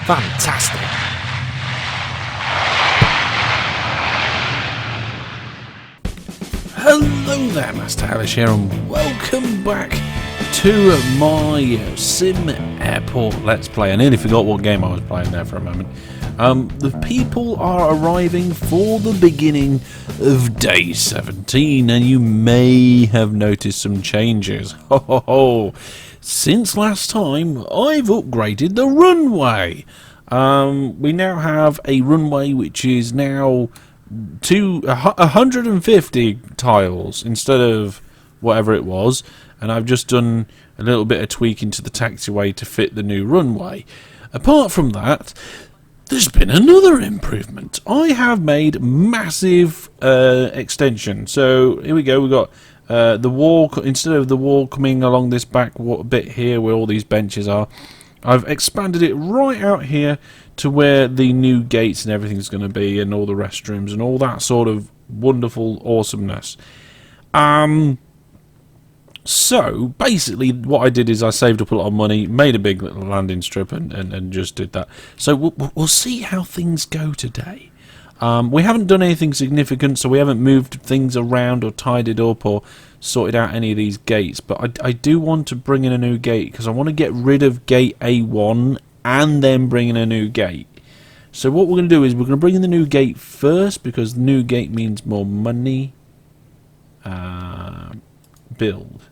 Fantastic. Hello there, Master Hellish here, and welcome back to my SimAirport Let's Play. I nearly forgot what game I was playing there for a moment. The people are arriving for the beginning of day 17, and you may have noticed some changes. Since last time, I've upgraded the runway. We now have a runway which is now 150 tiles instead of whatever it was, and I've just done a little bit of tweaking to the taxiway to fit the new runway. Apart from that, there's been another improvement. I have made massive extension. So here we go. We've got the wall, instead of the wall coming along this back bit here where all these benches are, I've expanded it right out here to where the new gates and everything's going to be, and all the restrooms and all that sort of wonderful awesomeness. So basically what I did is I saved up a lot of money, made a big little landing strip, and just did that. So we'll see how things go today. We haven't done anything significant, so we haven't moved things around or tidied up or sorted out any of these gates, but I do want to bring in a new gate because I want to get rid of gate A1 and then bring in a new gate. So what we're going to do is we're going to bring in the new gate first, because the new gate means more money. Build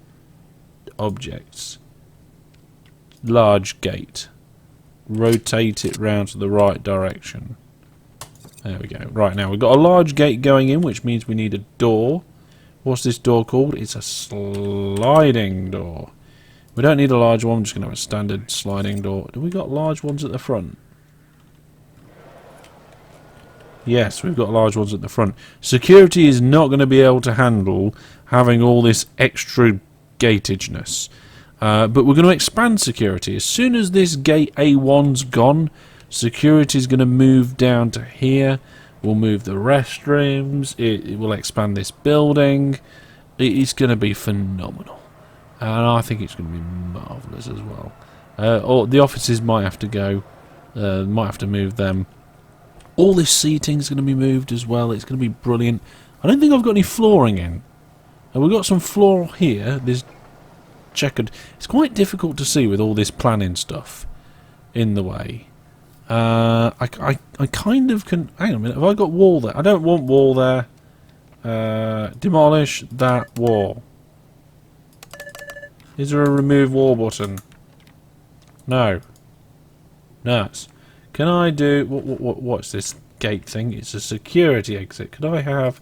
objects, large gate, rotate it round to the right direction. There we go. Right, now we've got a large gate going in, which means we need a door. What's this door called? It's a sliding door. We don't need a large one. I'm just going to have a standard sliding door. Do we got large ones at the front? Yes, we've got large ones at the front. Security is not going to be able to handle having all this extra gateageness. But we're going to expand security. As soon as this gate A1's gone, security is going to move down to here. We'll move the restrooms. It will expand this building. It's going to be phenomenal. And I think it's going to be marvellous as well. Or the offices might have to go. Might have to move them. All this seating is going to be moved as well. It's going to be brilliant. I don't think I've got any flooring in. We've got some floor here. This checkered. It's quite difficult to see with all this planning stuff in the way. I kind of can. Hang on a minute. Have I got wall there? I don't want wall there. Demolish that wall. Is there a remove wall button? No. Nuts. Can I do what's this gate thing? It's a security exit. Could I have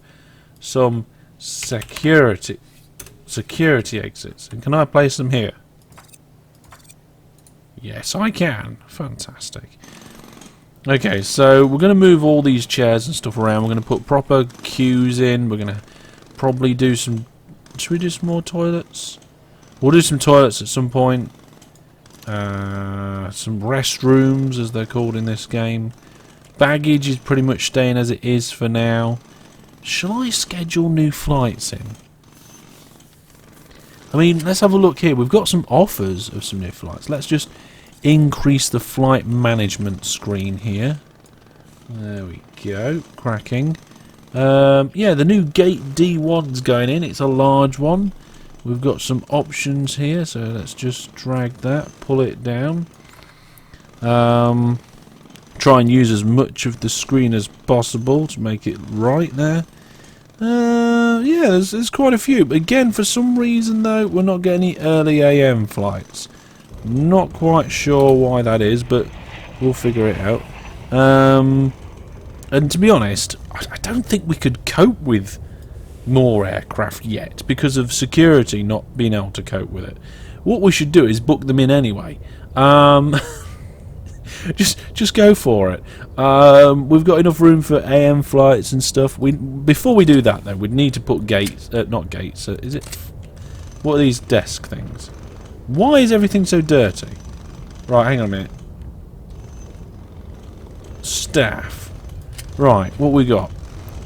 some security exits? And can I place them here? Yes, I can. Fantastic. Okay, so we're going to move all these chairs and stuff around. We're going to put proper queues in. We're going to probably do some... Should we do some more toilets? We'll do some toilets at some point. Some restrooms, as they're called in this game. Baggage is pretty much staying as it is for now. Shall I schedule new flights in? I mean, let's have a look here. We've got some offers of some new flights. Let's just increase the flight management screen here. There we go. Cracking. Yeah, the new gate D1's going in. It's a large one. We've got some options here, so let's just drag that, pull it down. Try and use as much of the screen as possible to make it right there. Yeah, there's quite a few. But again, for some reason though, we're not getting any early AM flights. Not quite sure why that is, but we'll figure it out. And to be honest, I don't think we could cope with more aircraft yet because of security not being able to cope with it. What we should do is book them in anyway. Just go for it. We've got enough room for AM flights and stuff. Before we do that though, we'd need to put gates. Not gates. Is it? What are these desk things? Why is everything so dirty? Right, hang on a minute. Staff. Right, what we got?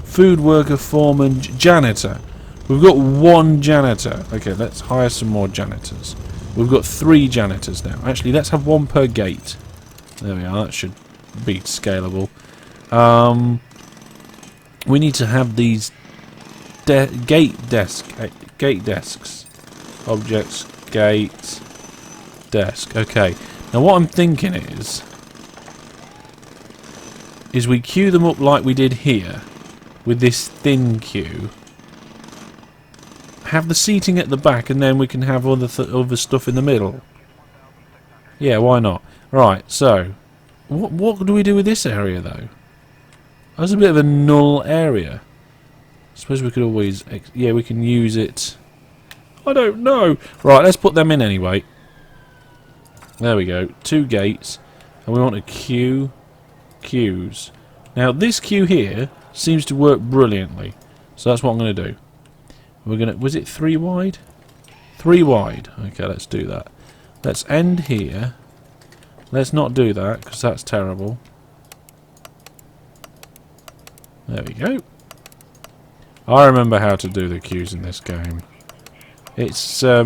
Food worker, foreman, janitor. We've got one janitor. Okay, let's hire some more janitors. We've got 3 janitors now. Actually, let's have one per gate. There we are. That should be scalable. We need to have these gate desks. Objects, gate, desk. Okay. Now what I'm thinking is we queue them up like we did here, with this thin queue. Have the seating at the back, and then we can have other stuff in the middle. Yeah, why not? Right. So, what do we do with this area though? That's a bit of a null area. I suppose we could always... yeah, we can use it. I don't know. Right, let's put them in anyway. There we go. 2 gates. And we want to queue queues. Now, this queue here seems to work brilliantly. So that's what I'm going to do. We're going to... Was it 3 wide? 3 wide. Okay, let's do that. Let's end here. Let's not do that, because that's terrible. There we go. I remember how to do the queues in this game. It's I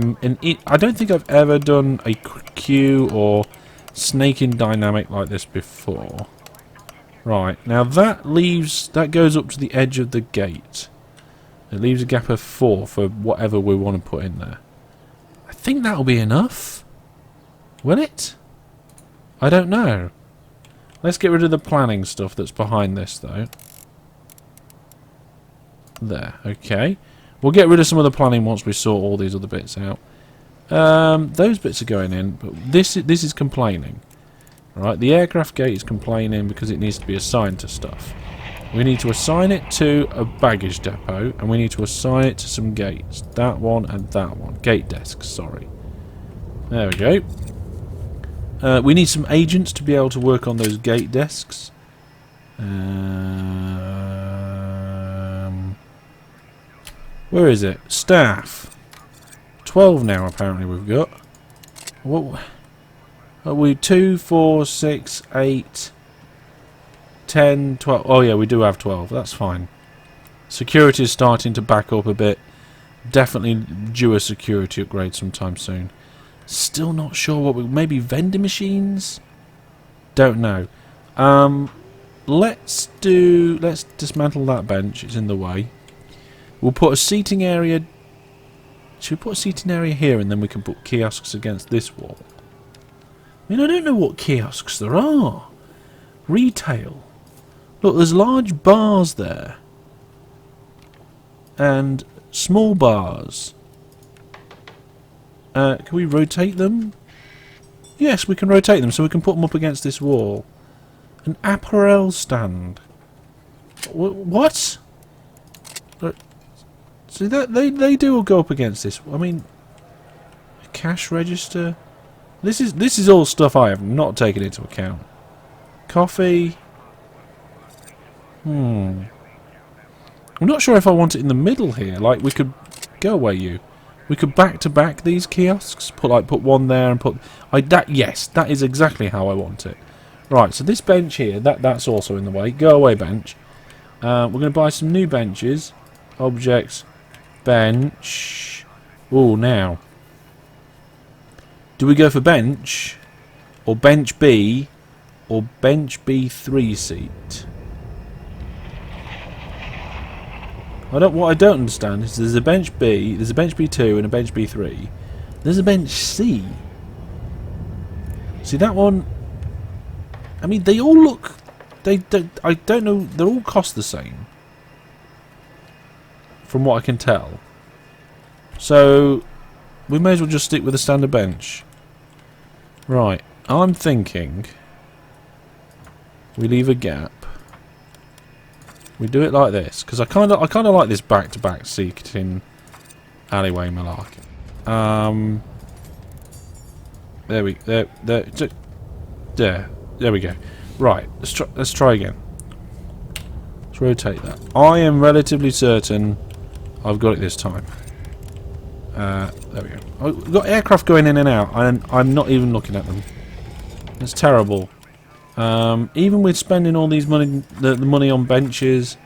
don't think I've ever done a queue or snaking dynamic like this before. Right, now that goes up to the edge of the gate. It leaves a gap of 4 for whatever we want to put in there. I think that'll be enough. Will it? I don't know. Let's get rid of the planning stuff that's behind this though. There, okay. We'll get rid of some of the planning once we sort all these other bits out. Those bits are going in, but this is complaining. Right, the aircraft gate is complaining because it needs to be assigned to stuff. We need to assign it to a baggage depot, and we need to assign it to some gates. That one and that one. Gate desks, sorry. There we go. We need some agents to be able to work on those gate desks. Where is it? Staff. 12 now, apparently, we've got. What? Are we 2, 4, 6, 8, 10, 12? Oh, yeah, we do have 12. That's fine. Security is starting to back up a bit. Definitely due a security upgrade sometime soon. Still not sure what we... Maybe vending machines? Don't know. Let's dismantle that bench. It's in the way. We'll put a seating area... Should we put a seating area here and then we can put kiosks against this wall? I mean, I don't know what kiosks there are. Retail. Look, there's large bars there. And small bars. Can we rotate them? Yes, we can rotate them so we can put them up against this wall. An apparel stand. What? So they do go up against this. I mean, a cash register. This is all stuff I have not taken into account. Coffee. I'm not sure if I want it in the middle here. Like we could go away, you. We could back to back these kiosks. Put one there and put. Yes, that is exactly how I want it. Right. So this bench here, that's also in the way. Go away, bench. We're going to buy some new benches. Objects. Bench. Oh, now. Do we go for bench? Or bench B? Or bench B3 seat? What I don't understand is there's a bench B, there's a bench B2 and a bench B3. There's a bench C. See that one? I mean, they all look... I don't know, they all cost the same. From what I can tell. So, we may as well just stick with the standard bench. Right, I'm thinking... We leave a gap. We do it like this, because I kind of like this back-to-back seating alleyway malarkey. There we go. Right, let's try again. Let's rotate that. I am relatively certain I've got it this time. There we go. We've got aircraft going in and out, and I'm not even looking at them. It's terrible. Even with spending all these money, the money on benches,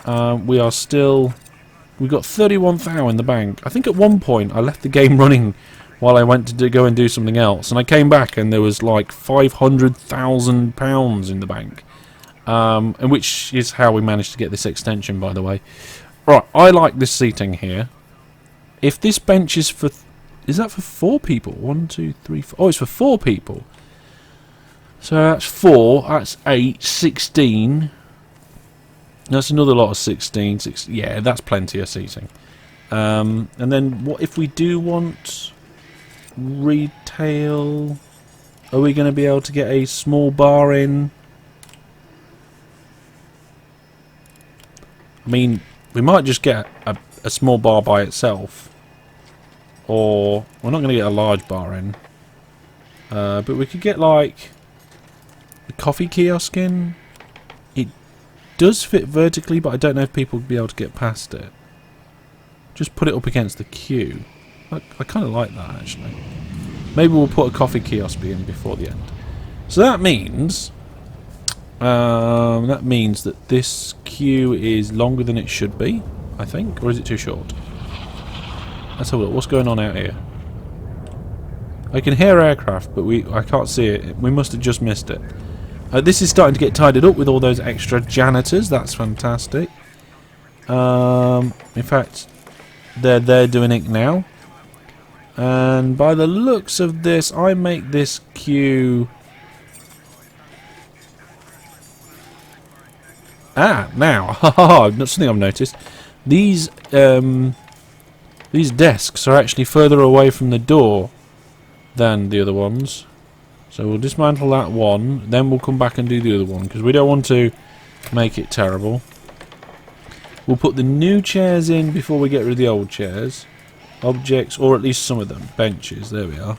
we are still... We've got 31,000 in the bank. I think at one point I left the game running while I went to go and do something else. And I came back and there was like £500,000 in the bank. And which is how we managed to get this extension, by the way. Right, I like this seating here. If this bench is for... is that for 4 people? 1, 2, 3, 4... oh, it's for 4 people. So that's 4, that's 8, 16. That's another lot of 16. Yeah, that's plenty of seating. And then what if we do want retail? Are we going to be able to get a small bar in? I mean, we might just get a small bar by itself. Or, we're not going to get a large bar in. But we could get, like, the coffee kiosk in. It does fit vertically, but I don't know if people would be able to get past it. Just put it up against the queue. I kind of like that, actually. Maybe we'll put a coffee kiosk in before the end. So that means... that this queue is longer than it should be, I think. Or is it too short? Let's have a look. What's going on out here? I can hear aircraft, but I can't see it. We must have just missed it. This is starting to get tidied up with all those extra janitors. That's fantastic. In fact, they're doing it now. And by the looks of this, I make this queue... ah, now, haha, something I've noticed. These desks are actually further away from the door than the other ones. So we'll dismantle that one, then we'll come back and do the other one, because we don't want to make it terrible. We'll put the new chairs in before we get rid of the old chairs. Objects, or at least some of them. Benches, there we are.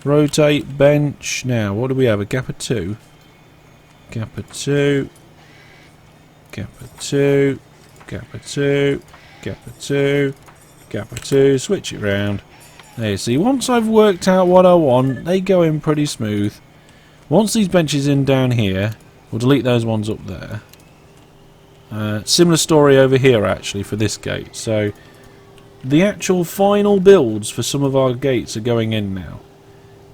Rotate, bench. Now, what do we have? A gap of 2. Gap of 2. Gap of 2. Gap of 2. Gap of 2. Gap of 2. Switch it round. There you see, once I've worked out what I want, they go in pretty smooth. Once these benches in down here, we'll delete those ones up there. Similar story over here, actually, for this gate. So, the actual final builds for some of our gates are going in now.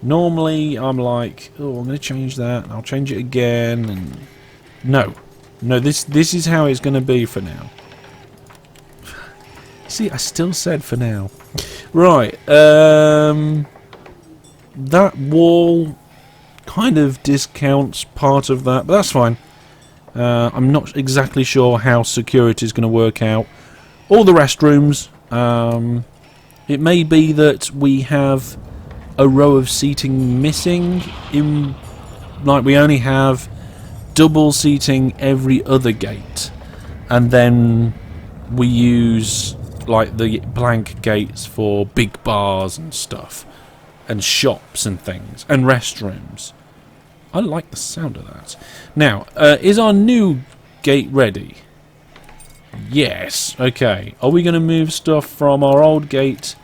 Normally, I'm like, oh, I'm going to change that, and I'll change it again, and... No, this is how it's going to be for now. See, I still said for now. Right, that wall kind of discounts part of that, but that's fine. I'm not exactly sure how security is going to work out. All the restrooms, it may be that we have a row of seating missing. Like we only have double seating every other gate, and then we use like the blank gates for big bars and stuff, and shops and things, and restrooms. I like the sound of that. Now, is our new gate ready? Yes. Okay. Are we going to move stuff from our old gate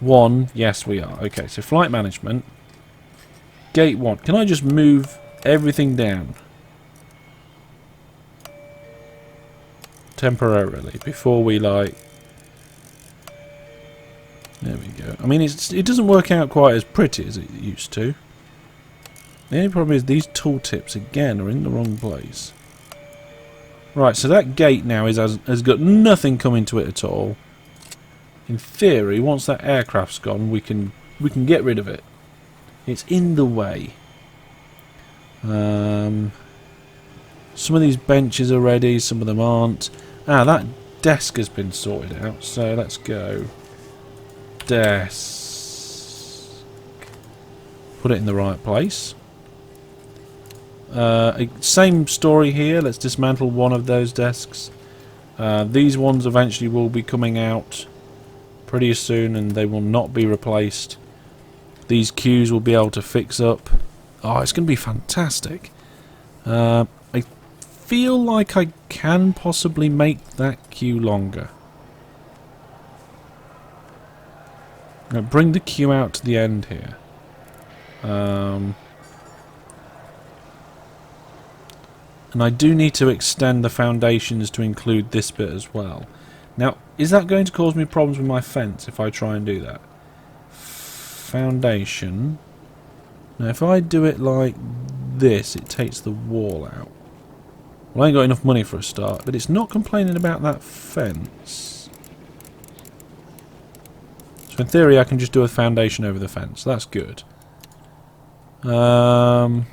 1? Yes, we are. Okay, so flight management. Gate 1. Can I just move everything down? Temporarily, before we, like... There we go. I mean, it doesn't work out quite as pretty as it used to. The only problem is these tooltips, again, are in the wrong place. Right, so that gate now has got nothing coming to it at all. In theory, once that aircraft's gone, we can get rid of it. It's in the way. Some of these benches are ready, some of them aren't. Ah, that desk has been sorted out, so let's go. Desk. Put it in the right place. Same story here. Let's dismantle one of those desks. These ones eventually will be coming out pretty soon, and they will not be replaced. These queues will be able to fix up. Oh, it's going to be fantastic. I feel like I can possibly make that queue longer. Now bring the queue out to the end here. And I do need to extend the foundations to include this bit as well. Now, is that going to cause me problems with my fence if I try and do that? foundation. Now if I do it like this, it takes the wall out. Well, I ain't got enough money for a start, but it's not complaining about that fence. So in theory I can just do a foundation over the fence. That's good. I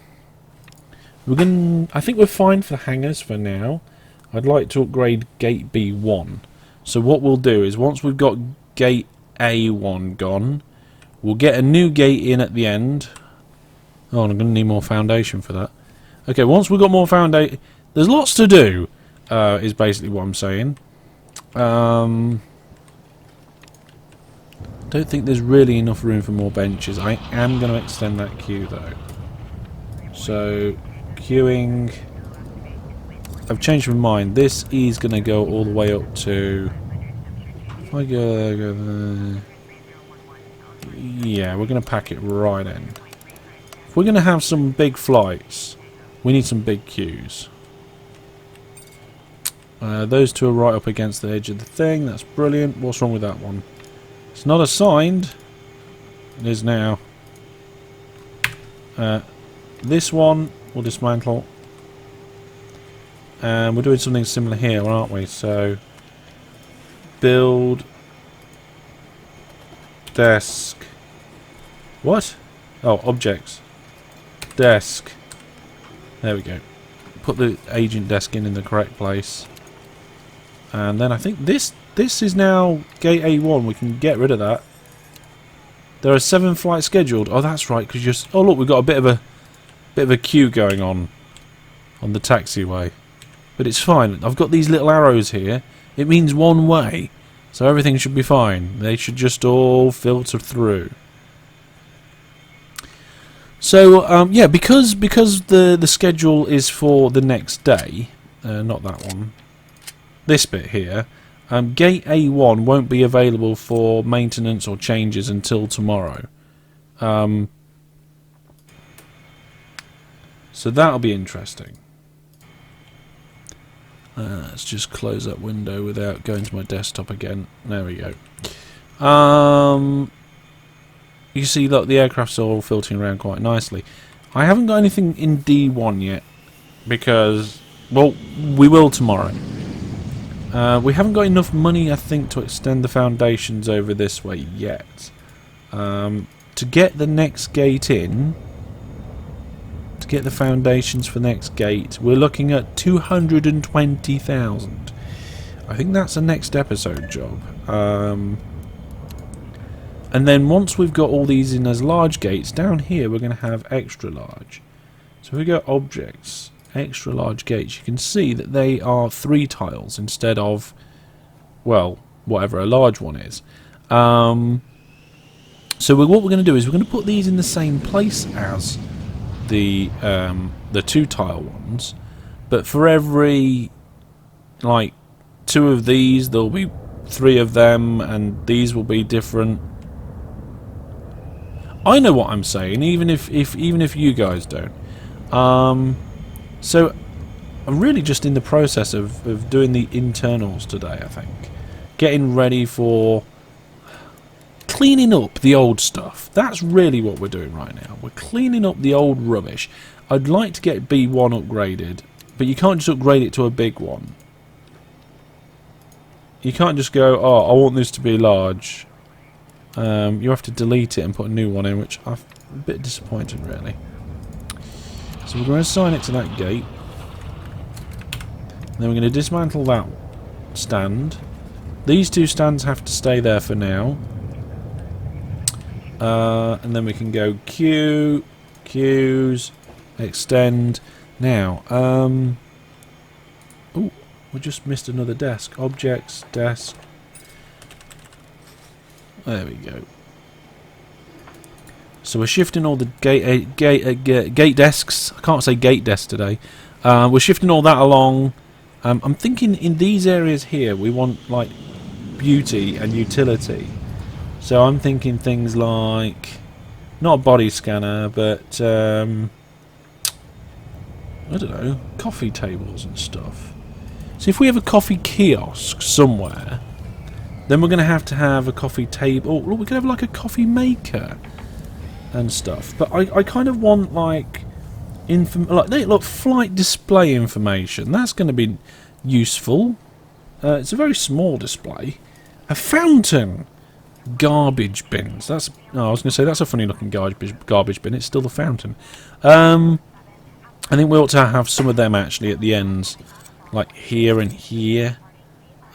think we're fine for the hangars for now. I'd like to upgrade gate B1. So what we'll do is once we've got gate A1 gone, we'll get a new gate in at the end. Oh, I'm going to need more foundation for that. Okay, once we've got more foundation... There's lots to do, is basically what I'm saying. Don't think there's really enough room for more benches. I am going to extend that queue, though. So, queuing... I've changed my mind. This is going to go all the way up to... If I go there... Yeah, we're going to pack it right in. If we're going to have some big flights, we need some big queues. Those two are right up against the edge of the thing. That's brilliant. What's wrong with that one? It's not assigned. It is now. This one we'll dismantle. And we're doing something similar here, aren't we? So, build desk. What? Oh, objects. Desk. There we go. Put the agent desk in the correct place. And then I think this is now gate A1. We can get rid of that. There are 7 flights scheduled. Oh, that's right. Because just oh look, we've got a bit of a queue going on the taxiway. But it's fine. I've got these little arrows here. It means one way, so everything should be fine. They should just all filter through. So yeah, because the schedule is for the next day, not that one. This bit here, gate A1 won't be available for maintenance or changes until tomorrow. So that'll be interesting. Let's just close that window without going to my desktop again. There we go. You see that the aircrafts are all filtering around quite nicely. I haven't got anything in D1 yet because, well, we will tomorrow. We haven't got enough money, I think, to extend the foundations over this way yet. To get the next gate in, to get the foundations for the next gate, we're looking at 220,000. I think that's a next episode job. And then once we've got all these in as large gates, down here we're going to have extra large. So if we go objects, extra large gates, you can see that they are 3 tiles instead of, well, whatever a large one is. So what we're going to do is we're going to put these in the same place as the 2 tile ones, but for every like 2 of these there'll be 3 of them, and these will be different. I know what I'm saying, even if you guys don't. So I'm really just in the process of doing the internals today, I think. Getting ready for cleaning up the old stuff. That's really what we're doing right now. We're cleaning up the old rubbish. I'd like to get B1 upgraded, but you can't just upgrade it to a big one. You can't just go, oh, I want this to be large. You have to delete it and put a new one in, which I'm a bit disappointed, really. So we're going to assign it to that gate. Then we're going to dismantle that stand. These 2 stands have to stay there for now. And then we can go queue, queues, extend. Now, oh, we just missed another desk. Objects, desk. There we go. So we're shifting all the gate desks. I can't say gate desk today. We're shifting all that along. I'm thinking in these areas here we want like beauty and utility. So I'm thinking things like not a body scanner, but I don't know, coffee tables and stuff. So if we have a coffee kiosk somewhere, then we're going to have a coffee table. Oh, look, we could have like a coffee maker. and stuff. But I kind of want like look, flight display information. That's going to be useful. It's a very small display. A fountain. Garbage bins. That's. Oh, I was going to say that's a funny looking garbage bin. It's still the fountain. I think we ought to have some of them actually at the ends, like here and here.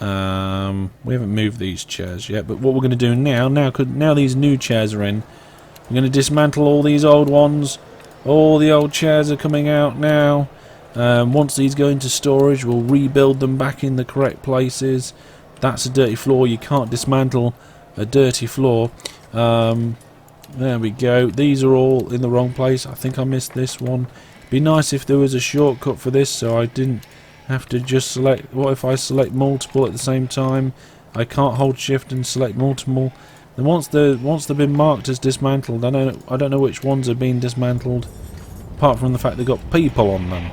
We haven't moved these chairs yet, but what we're going to do now these new chairs are in, we're going to dismantle all these old ones. All the old chairs are coming out now. Once these go into storage, we'll rebuild them back in the correct places. That's a dirty floor. You can't dismantle a dirty floor. There we go. These are all in the wrong place. I think I missed this one. Be nice if there was a shortcut for this, so I didn't have to just select. What if I select multiple at the same time? I can't hold shift and select multiple. Then once they've been marked as dismantled, I don't know which ones are being dismantled, apart from the fact they've got people on them.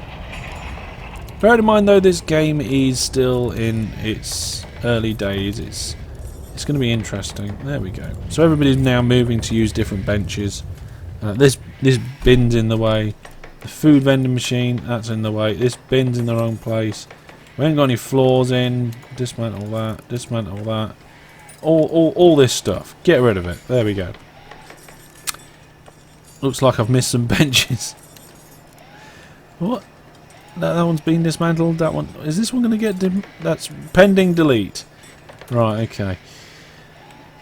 Bear in mind though, this game is still in its early days. It's going to be interesting. There we go. So everybody's now moving to use different benches. This bin's in the way. The food vending machine, that's in the way. This bin's in the wrong place. We ain't got any floors in. Dismantle that. Dismantle that. All this stuff. Get rid of it. There we go. Looks like I've missed some benches. What? That one's been dismantled. That one. Is this one going to get... That's pending delete. Right, okay.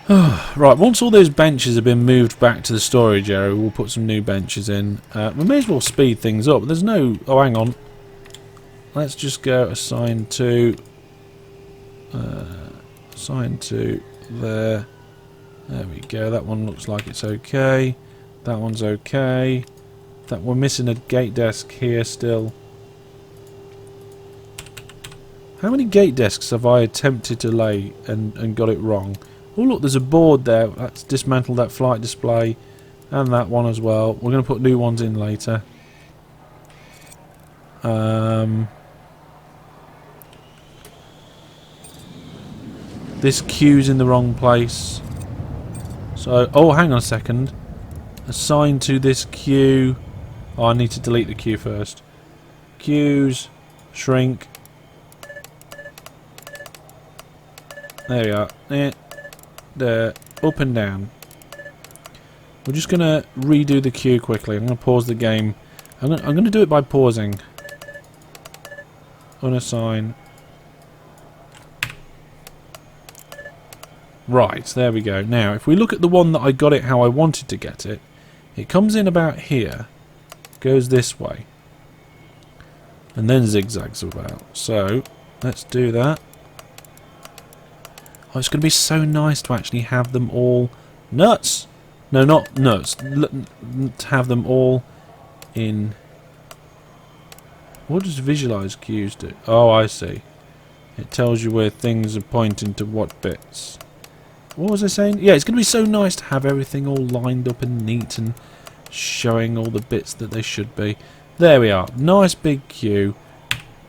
Right, once all those benches have been moved back to the storage area, we'll put some new benches in. We may as well speed things up. There's no... Oh, hang on. Let's just go assign to... assign to there. There we go. That one looks like it's okay. That one's okay. We're missing a gate desk here still. How many gate desks have I attempted to lay and got it wrong? Oh look, there's a board there. Let's dismantle that flight display. And that one as well. We're going to put new ones in later. This queue's in the wrong place. So, oh, hang on a second. Assign to this queue. Oh, I need to delete the queue first. Queues. Shrink. There we are. There. Up and down. We're just going to redo the queue quickly. I'm going to pause the game. I'm going to do it by pausing. Unassign. Right, there we go. Now, if we look at the one that I got it how I wanted to get it, it comes in about here, goes this way, and then zigzags about. So, let's do that. Oh, it's going to be so nice to actually have them all... Nuts! No, not nuts. To have them all in... What does visualize cues do? Oh, I see. It tells you where things are pointing to what bits. What was I saying? Yeah, it's going to be so nice to have everything all lined up and neat and showing all the bits that they should be. There we are. Nice big queue.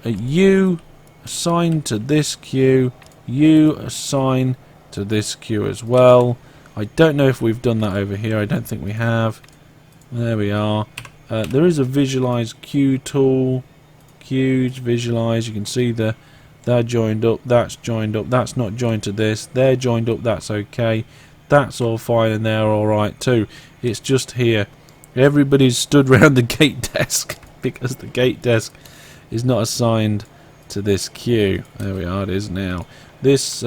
You assign to this queue. You assign to this queue as well. I don't know if we've done that over here. I don't think we have. There we are. There is a visualize queue tool. Queues, visualize. You can see they're joined up. That's joined up. That's not joined to this. They're joined up. That's okay. That's all fine and they're alright too. It's just here. Everybody's stood round the gate desk because the gate desk is not assigned to this queue. There we are. It is now. This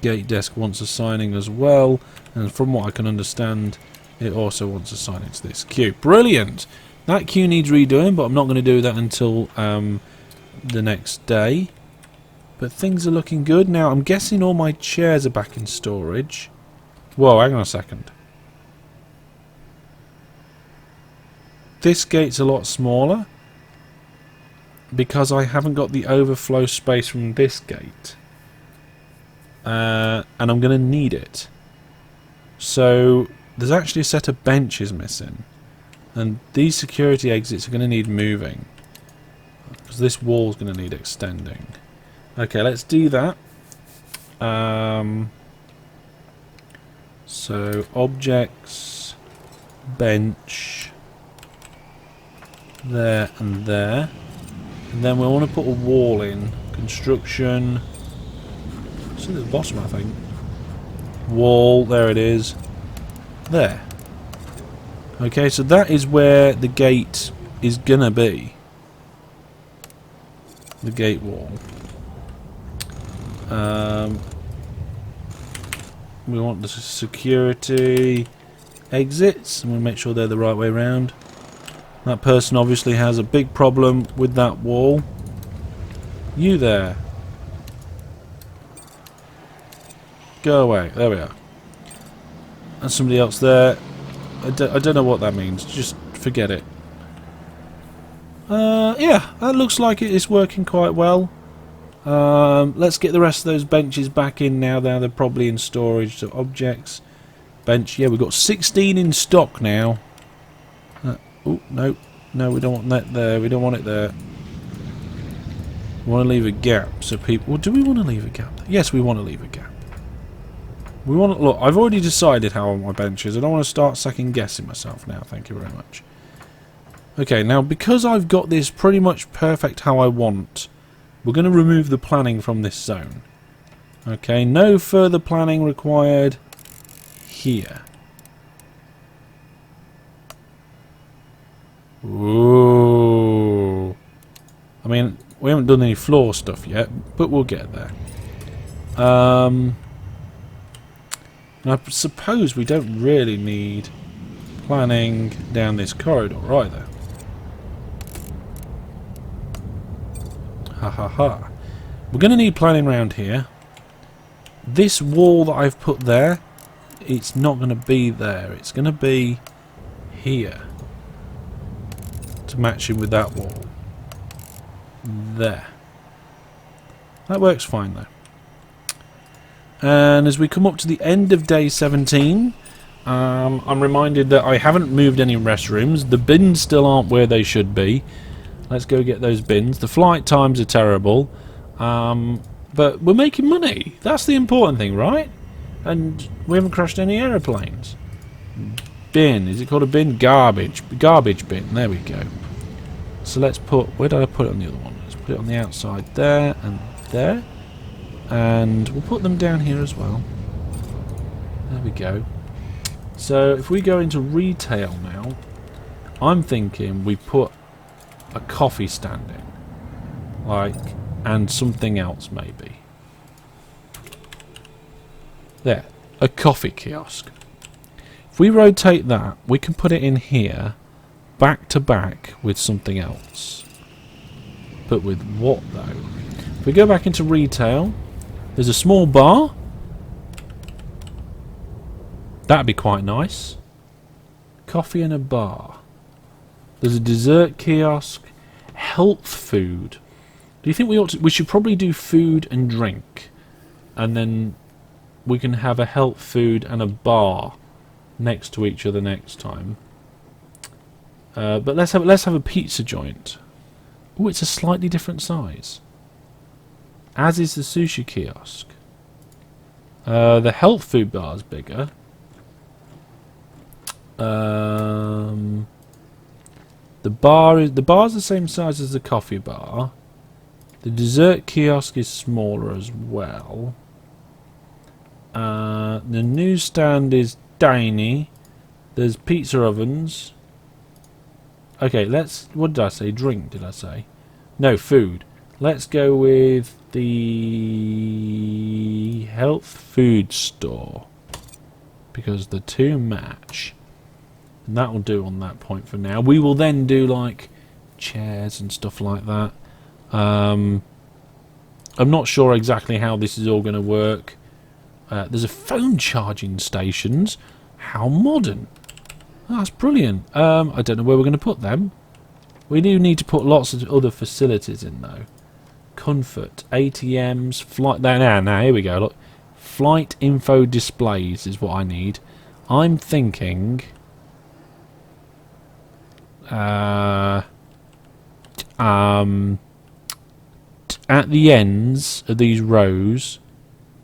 gate desk wants assigning as well, and from what I can understand, it also wants assigning to this queue. Brilliant! That queue needs redoing, but I'm not going to do that until the next day. But things are looking good. Now, I'm guessing all my chairs are back in storage. Whoa, hang on a second. This gate's a lot smaller because I haven't got the overflow space from this gate. And I'm going to need it. So, there's actually a set of benches missing. And these security exits are going to need moving. Because this wall's going to need extending. Okay, let's do that. So objects, bench, there and there. And then we want to put a wall in. Construction. It's at the bottom, I think. Wall, there it is. There. Okay, so that is where the gate is gonna be. The gate wall. We want the security exits, and we'll make sure they're the right way around. That person obviously has a big problem with that wall. You there. Go away. There we are. And somebody else there. I don't know what that means. Just forget it. Yeah, that looks like it is working quite well. Let's get the rest of those benches back in now. They're probably in storage. So objects, bench. Yeah, we've got 16 in stock now. Oh no, no, we don't want that there. We don't want it there. We want to leave a gap so people. Well, do we want to leave a gap? Yes, we want to leave a gap. We want to look. I've already decided how my bench is. I don't want to start second guessing myself now. Thank you very much. Okay, now because I've got this pretty much perfect how I want, we're going to remove the planning from this zone. Okay, no further planning required here. Ooh. I mean, we haven't done any floor stuff yet, but we'll get there. And I suppose we don't really need planning down this corridor either. Ha ha ha. We're going to need planning around here. This wall that I've put there, it's not going to be there. It's going to be here. To match in with that wall. There. That works fine though. And as we come up to the end of day 17, I'm reminded that I haven't moved any restrooms. The bins still aren't where they should be. Let's go get those bins. The flight times are terrible. But we're making money. That's the important thing, right? And we haven't crashed any aeroplanes. Bin. Is it called a bin? Garbage. Garbage bin. There we go. So let's put... Where did I put it on the other one? Let's put it on the outside there and there. And we'll put them down here as well. There we go. So if we go into retail now, I'm thinking we put a coffee stand in. Like, and something else maybe. There. A coffee kiosk. If we rotate that, we can put it in here, back to back with something else. But with what though? If we go back into retail, there's a small bar. That'd be quite nice. Coffee and a bar. There's a dessert kiosk. Health food. Do you think we should probably do food and drink, and then we can have a health food and a bar next to each other next time. But let's have a pizza joint. Oh, it's a slightly different size. As is the sushi kiosk. The health food bar is bigger. The bar's the same size as the coffee bar. The dessert kiosk is smaller as well. The newsstand is tiny. There's pizza ovens. Okay, what did I say? Drink, did I say? No, food. Let's go with the health food store. Because the two match. And that will do on that point for now. We will then do like chairs and stuff like that. I'm not sure exactly how this is all going to work. There's a phone charging stations. How modern. Oh, that's brilliant. I don't know where we're going to put them. We do need to put lots of other facilities in though. Comfort, ATMs, flight... Now, here we go. Look. Flight info displays is what I need. I'm thinking... at the ends of these rows,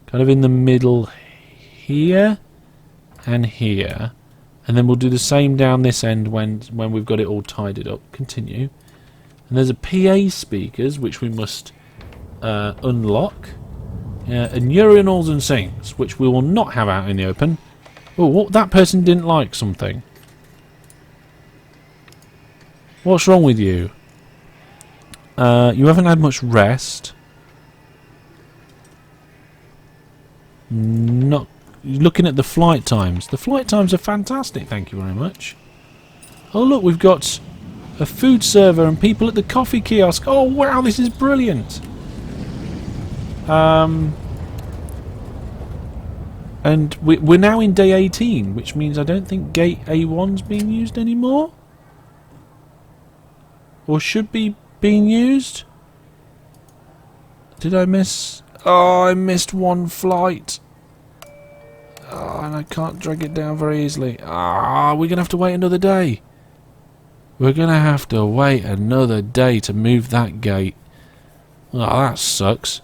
kind of in the middle here, and here. And then we'll do the same down this end when we've got it all tidied up. Continue. And there's a PA speakers, which we must unlock. And urinals and sinks, which we will not have out in the open. Oh, that person didn't like something. What's wrong with you? You haven't had much rest. Not looking at the flight times. The flight times are fantastic, thank you very much. Oh look, we've got a food server and people at the coffee kiosk. Oh wow, this is brilliant. And we're now in day 18, which means I don't think gate A1's being used anymore. Or should be being used. Did I miss? Oh, I missed one flight. Oh, and I can't drag it down very easily. Ah, we're going to have to wait another day. We're going to have to wait another day to move that gate. Oh, that sucks.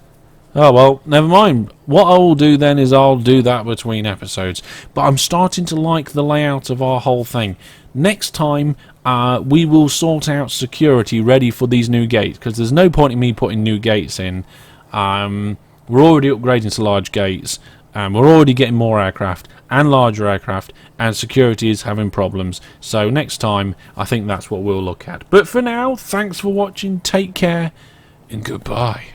Oh, well, never mind. What I will do then is I'll do that between episodes. But I'm starting to like the layout of our whole thing. Next time, we will sort out security ready for these new gates. Because there's no point in me putting new gates in. We're already upgrading to large gates. We're already getting more aircraft and larger aircraft. And security is having problems. So next time, I think that's what we'll look at. But for now, thanks for watching. Take care. And goodbye.